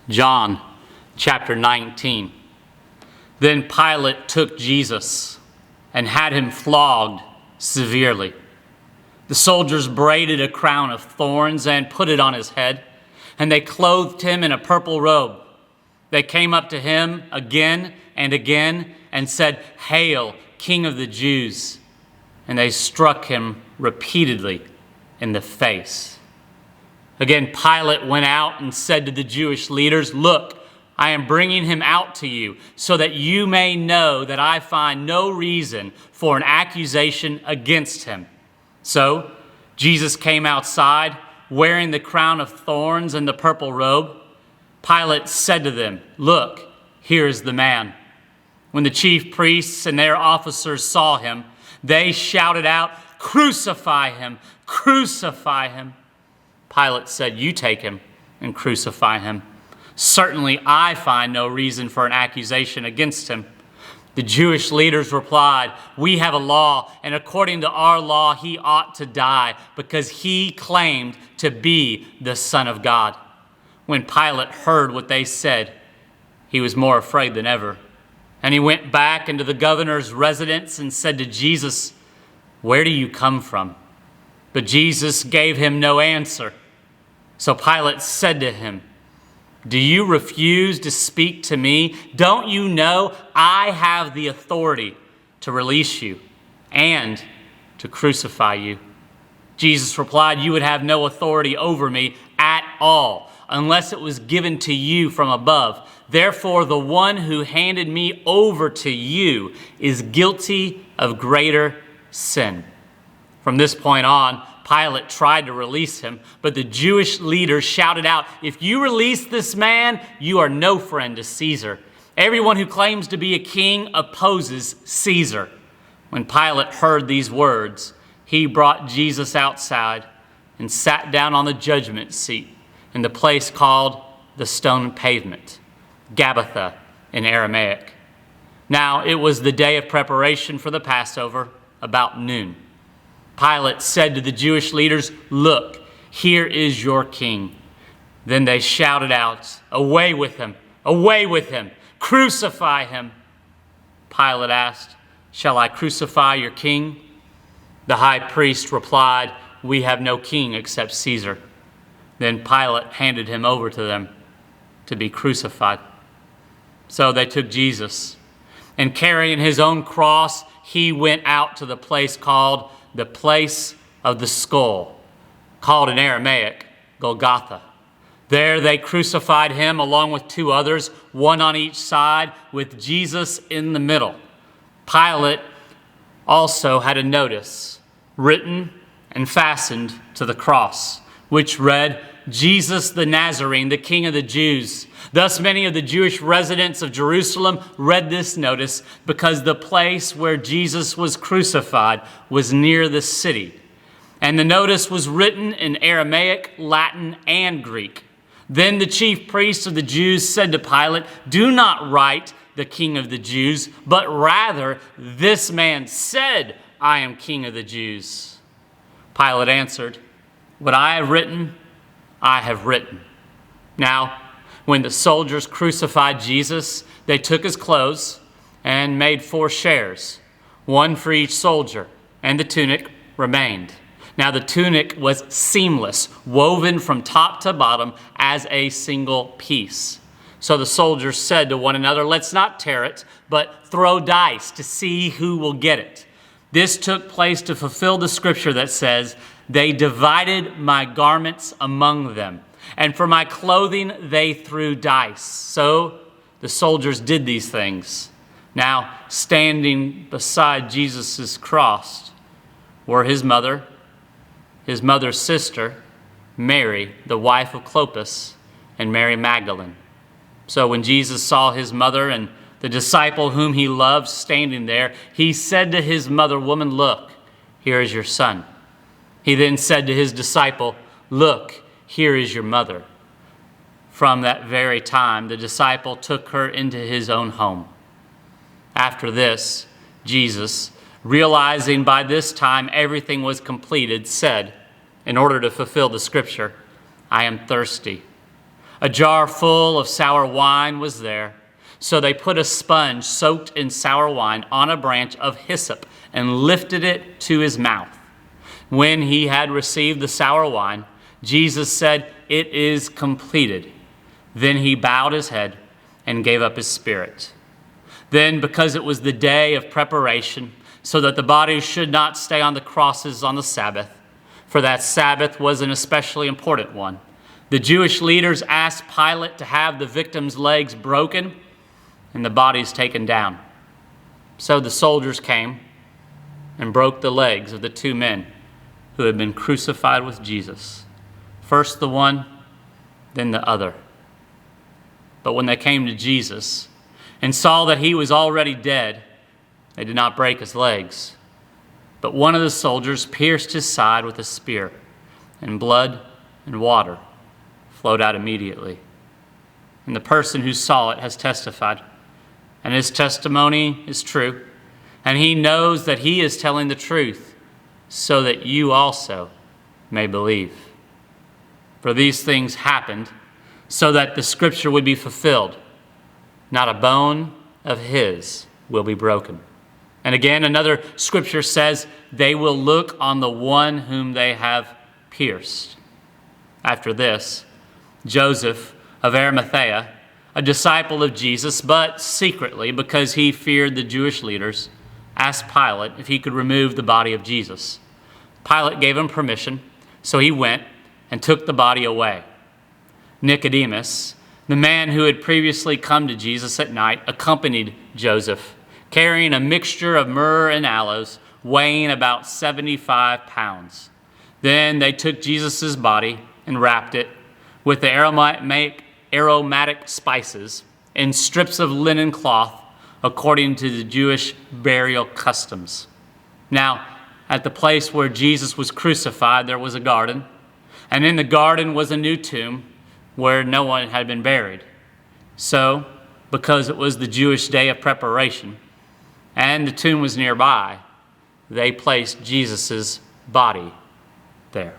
John chapter 19. Then Pilate took Jesus and had him flogged severely. The soldiers braided a crown of thorns and put it on his head, and they clothed him in a purple robe. They came up to him again and again and said, "Hail, King of the Jews!" And they struck him repeatedly in the face. Again, Pilate went out and said to the Jewish leaders, "Look, I am bringing him out to you so that you may know that I find no reason for an accusation against him." So Jesus came outside wearing the crown of thorns and the purple robe. Pilate said to them, "Look, here is the man." When the chief priests and their officers saw him, they shouted out, "Crucify him! Crucify him!" Pilate said, "You take him and crucify him. Certainly I find no reason for an accusation against him." The Jewish leaders replied, "We have a law, and according to our law he ought to die because he claimed to be the Son of God." When Pilate heard what they said, he was more afraid than ever. And he went back into the governor's residence and said to Jesus, "Where do you come from?" But Jesus gave him no answer. So Pilate said to him, "Do you refuse to speak to me? Don't you know I have the authority to release you and to crucify you?" Jesus replied, "You would have no authority over me at all unless it was given to you from above. Therefore, the one who handed me over to you is guilty of greater sin." From this point on, Pilate tried to release him, but the Jewish leaders shouted out, "If you release this man, you are no friend to Caesar. Everyone who claims to be a king opposes Caesar." When Pilate heard these words, he brought Jesus outside and sat down on the judgment seat in the place called the Stone Pavement, Gabbatha in Aramaic. Now it was the day of preparation for the Passover, about noon. Pilate said to the Jewish leaders, "Look, here is your king." Then they shouted out, "Away with him! Away with him! Crucify him!" Pilate asked, "Shall I crucify your king?" The high priest replied, "We have no king except Caesar." Then Pilate handed him over to them to be crucified. So they took Jesus, and carrying his own cross, he went out to the place called the place of the skull, called in Aramaic Golgotha. There they crucified him along with two others, one on each side, with Jesus in the middle. Pilate also had a notice written and fastened to the cross, which read, "Jesus the Nazarene, the King of the Jews." Thus many of the Jewish residents of Jerusalem read this notice because the place where Jesus was crucified was near the city. And the notice was written in Aramaic, Latin, and Greek. Then the chief priests of the Jews said to Pilate, "Do not write the King of the Jews, but rather this man said, 'I am King of the Jews.'" Pilate answered, "What I have written, I have written." Now, when the soldiers crucified Jesus, they took his clothes and made 4 shares, one for each soldier, and the tunic remained. Now the tunic was seamless, woven from top to bottom as a single piece. So the soldiers said to one another, "Let's not tear it, but throw dice to see who will get it." This took place to fulfill the scripture that says, "They divided my garments among them, and for my clothing they threw dice." So the soldiers did these things. Now, standing beside Jesus' cross were his mother's sister, Mary, the wife of Clopas, and Mary Magdalene. So when Jesus saw his mother and the disciple whom he loved standing there, he said to his mother, "Woman, look, here is your son." He then said to his disciple, "Look, here is your mother." From that very time, the disciple took her into his own home. After this, Jesus, realizing by this time everything was completed, said, in order to fulfill the scripture, "I am thirsty." A jar full of sour wine was there. So they put a sponge soaked in sour wine on a branch of hyssop and lifted it to his mouth. When he had received the sour wine, Jesus said, "It is completed." Then he bowed his head and gave up his spirit. Then, because it was the day of preparation, so that the bodies should not stay on the crosses on the Sabbath, for that Sabbath was an especially important one, the Jewish leaders asked Pilate to have the victims' legs broken and the bodies taken down. So the soldiers came and broke the legs of the two men who had been crucified with Jesus, first the one, then the other. But when they came to Jesus and saw that he was already dead, they did not break his legs. But one of the soldiers pierced his side with a spear, and blood and water flowed out immediately. And the person who saw it has testified, and his testimony is true, and he knows that he is telling the truth, so that you also may believe. For these things happened so that the scripture would be fulfilled. Not a bone of his will be broken. And again, another scripture says, they will look on the one whom they have pierced. After this, Joseph of Arimathea, a disciple of Jesus, but secretly because he feared the Jewish leaders, asked Pilate if he could remove the body of Jesus. Pilate gave him permission, so he went and took the body away. Nicodemus, the man who had previously come to Jesus at night, accompanied Joseph, carrying a mixture of myrrh and aloes, weighing about 75 pounds. Then they took Jesus' body and wrapped it with the aromatic spices in strips of linen cloth, according to the Jewish burial customs. Now, at the place where Jesus was crucified, there was a garden, and in the garden was a new tomb where no one had been buried. So, because it was the Jewish day of preparation, and the tomb was nearby, they placed Jesus' body there.